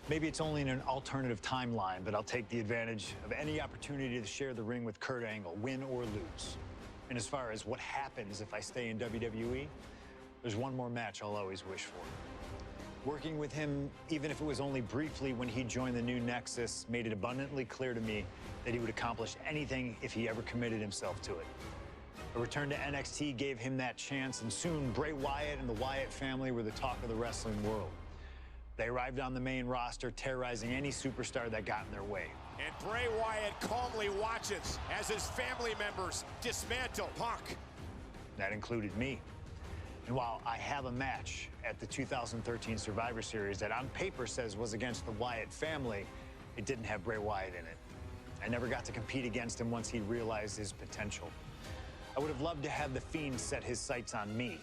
Maybe it's only in an alternative timeline, but I'll take the advantage of any opportunity to share the ring with Kurt Angle, win or lose. And as far as what happens if I stay in WWE, there's one more match I'll always wish for. Working with him, even if it was only briefly when he joined the new Nexus, made it abundantly clear to me that he would accomplish anything if he ever committed himself to it. A return to NXT gave him that chance, and soon Bray Wyatt and the Wyatt family were the talk of the wrestling world. They arrived on the main roster, terrorizing any superstar that got in their way. And Bray Wyatt calmly watches as his family members dismantle Punk. That included me. And while I have a match at the 2013 Survivor Series that on paper says was against the Wyatt family, it didn't have Bray Wyatt in it. I never got to compete against him once he realized his potential. I would have loved to have the Fiend set his sights on me.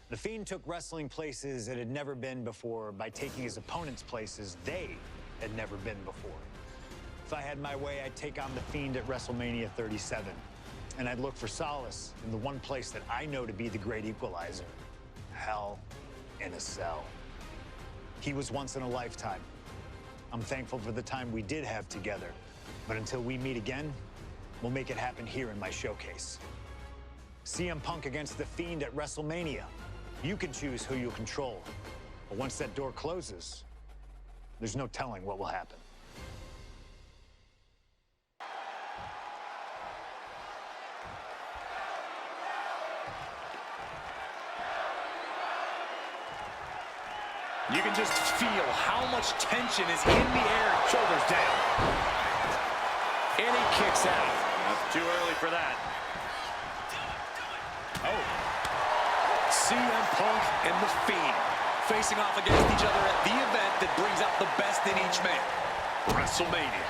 The Fiend took wrestling places it had never been before by taking his opponents places they had never been before. If I had my way, I'd take on the Fiend at WrestleMania 37. And I'd look for solace in the one place that I know to be the great equalizer: Hell in a Cell. He was once in a lifetime. I'm thankful for the time we did have together. But until we meet again, we'll make it happen here in my showcase. CM Punk against the Fiend at WrestleMania. You can choose who you'll control. But once that door closes, there's no telling what will happen. You can just feel how much tension is in the air. Shoulders down. And he kicks out. That's too early for that. Oh. CM Punk and the Fiend facing off against each other at the event that brings out the best in each man. WrestleMania.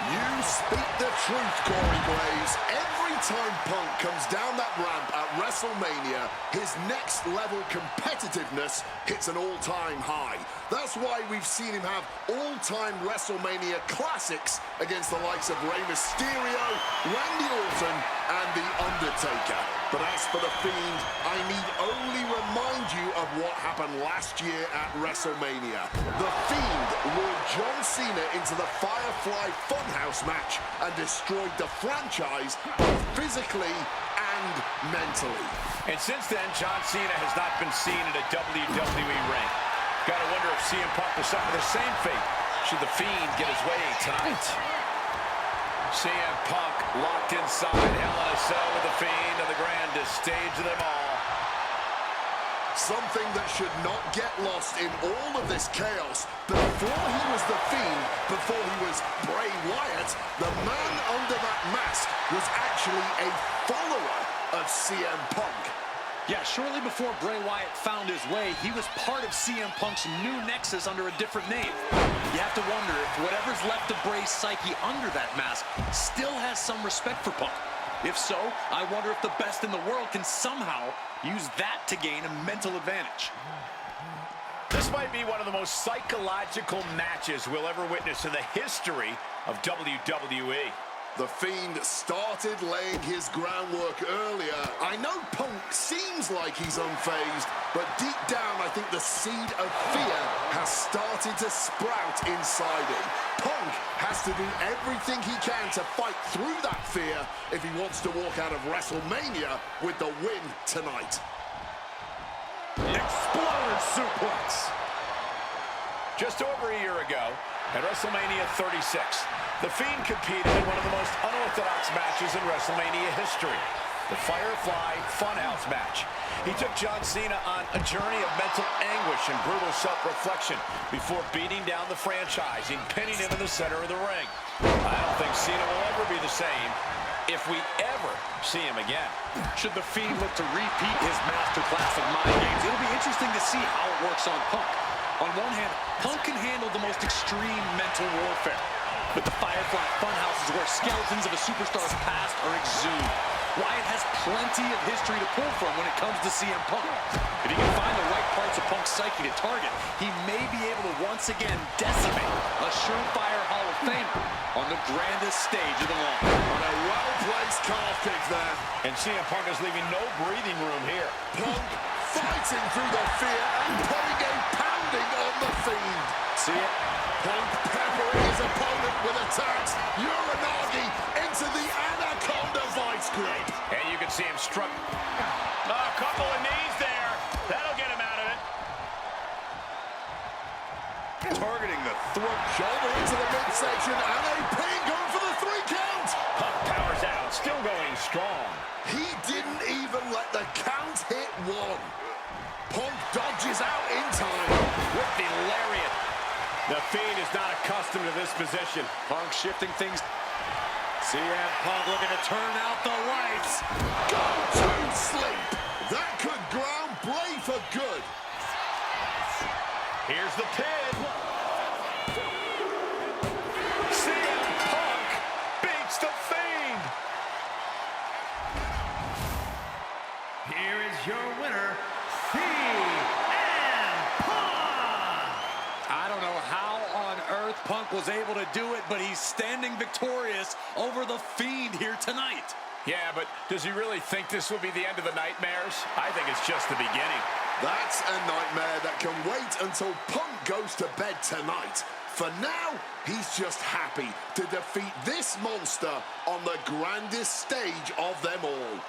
You speak the truth, Corey Graves. Every time Punk comes down that ramp at WrestleMania, his next level competitiveness hits an all-time high. That's why we've seen him have all-time WrestleMania classics against the likes of Rey Mysterio, Randy Orton, and The Undertaker. But as for the Fiend, I need only remind you of what happened last year at WrestleMania. The Fiend lured John Cena into the Firefly Funhouse match and destroyed the franchise both physically and mentally. And since then, John Cena has not been seen in a WWE ring. Gotta wonder if CM Punk will suffer the same fate should the Fiend get his way tonight. CM Punk locked inside Hell in a Cell with the Fiend on the grandest stage of them all. Something that should not get lost in all of this chaos. Before he was the Fiend, before he was Bray Wyatt, the man under that mask was actually a follower of CM Punk. Yeah, shortly before Bray Wyatt found his way, he was part of CM Punk's new Nexus under a different name. You have to wonder if whatever's left of Bray's psyche under that mask still has some respect for Punk. If so, I wonder if the best in the world can somehow use that to gain a mental advantage. This might be one of the most psychological matches we'll ever witness in the history of WWE. The Fiend started laying his groundwork earlier. I know Punk seems like he's unfazed, but deep down I think the seed of fear has started to sprout inside him. Punk has to do everything he can to fight through that fear if he wants to walk out of WrestleMania with the win tonight. Exploder suplex. Just over a year ago, at WrestleMania 36, The Fiend competed in one of the most unorthodox matches in WrestleMania history, the Firefly Funhouse match. He took John Cena on a journey of mental anguish and brutal self-reflection before beating down the franchise and pinning him in the center of the ring. I don't think Cena will ever be the same if we ever see him again. Should the Fiend look to repeat his masterclass of mind games, it'll be interesting to see how it works on Punk. On one hand, Punk can handle the most extreme mental warfare. But the Firefly Funhouse is where skeletons of a superstar's past are exhumed. Wyatt has plenty of history to pull from when it comes to CM Punk. If he can find the right parts of Punk's psyche to target, he may be able to once again decimate a surefire Hall of Famer on the grandest stage of them all. On a well-placed calf kick there. And CM Punk is leaving no breathing room here. Punk fighting through the fear and putting a pound landing on the Fiend. See it? Punk peppering his opponent with attacks. Uranagi into the Anaconda vice grip. And you can see him struck. A couple of knees there. That'll get him out of it. Targeting the throat. Shoulder into the midsection and a pin going for the 3 count. Punk powers out, still going strong. He didn't even let the count hit one. Punk dodges out in time. With the lariat. The Fiend is not accustomed to this position. Punk shifting things. CM Punk looking to turn out the lights. Go to sleep. That could ground Bray for good. Here's the pin. CM Punk beats the Fiend. Here is your winner, CM Punk! I don't know how on earth Punk was able to do it, but he's standing victorious over the Fiend here tonight. Yeah, but does he really think this will be the end of the nightmares? I think it's just the beginning. That's a nightmare that can wait until Punk goes to bed tonight. For now, he's just happy to defeat this monster on the grandest stage of them all.